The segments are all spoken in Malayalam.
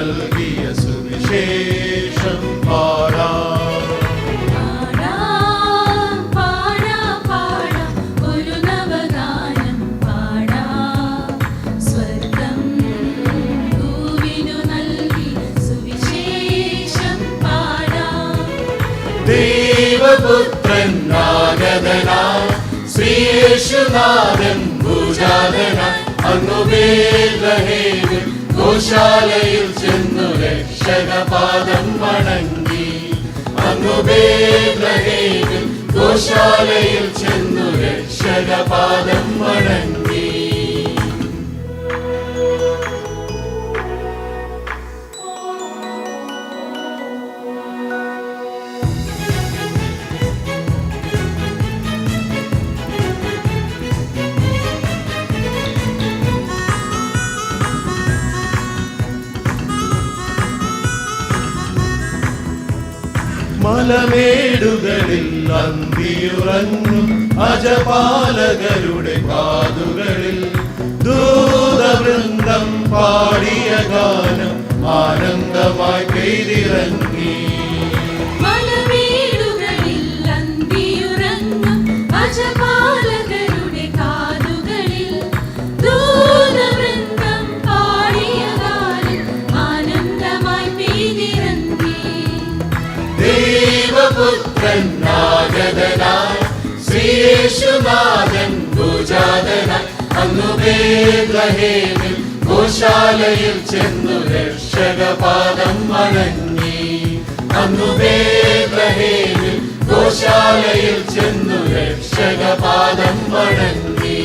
നൽകിയ സുവിശേഷം പാടാം. ദൈവപുത്രൻ നാഗതനായി ശ്രീയേശുനാഥൻ ഭൂജാതനായി അങ്ങു ബേത്ലഹേമിൽ ഗോശാലയിൽ ചെന്നു രക്ഷകപാദം വണങ്ങി. അങ്ങു ബേത്ലഹേമിൽ ഗോശാലയിൽ ചെന്നു രക്ഷകപാദം വണങ്ങി. മലമേടുകളിൽ അന്തിയുറങ്ങും അജപാലകരുടെ കാതുകളിൽ ദൂതവൃന്ദം പാടിയ ഗാനം ആനന്ദമായി പെയ്തിറങ്ങി. ദൈവപുത്രൻ നാഗതനായി ശ്രീയേശുനാഥൻ ഭൂജാതനായി അങ്ങു ബേത്ലഹേമിൽ ഗോശാലയിൽ ചെന്നു രക്ഷകപാദം വണങ്ങി. അങ്ങു ബേത്ലഹേമിൽ ഗോശാലയിൽ ചെന്നു രക്ഷകപാദം വണങ്ങി.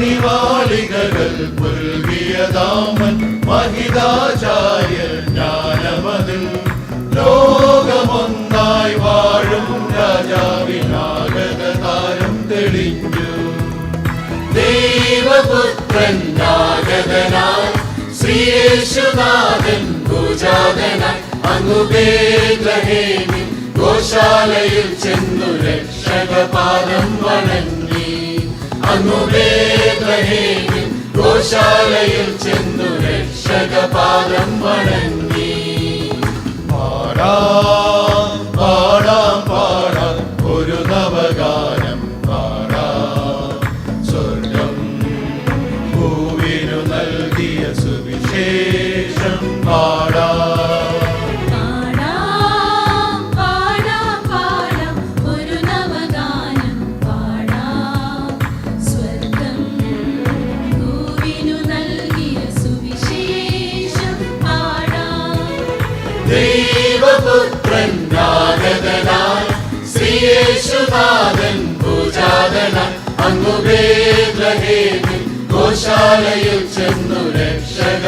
മണിമാളികകൾ പുൽകിയ ദാമൻ മഹിതാചാര്യർ ജ്ഞാനമതിൽ ലോകമൊന്നായി വാഴും രാജാവിനാഗതതാരം തെളിഞ്ഞു. ദൈവപുത്രൻ നാഗതനായി ശ്രീയേശുനാഥൻ ഭൂജാതനായി അങ്ങു ബേത്ലഹേമിൽ ഗോശാലയിൽ ചെന്നു രക്ഷകപാദം വണങ്ങി. അങ്ങു ബേത്ലഹേമിൽ ഗോശാലയിൽ ചെന്നു രക്ഷകപാദം വണങ്ങി. പാടാം പാടാം പാടാം ഒരു നവഗാനം പാടാം. സ്വർഗം ഭൂവിനു നൽകിയ സുവിശേഷം പാടാം. ദൈവപുത്രൻ നാഗതനായി ശ്രീയേശുനാഥൻ ഭൂജാതനായി അങ്ങു ബേത്ലഹേമിൽ ഗോശാലയിൽ ചെന്നു രക്ഷക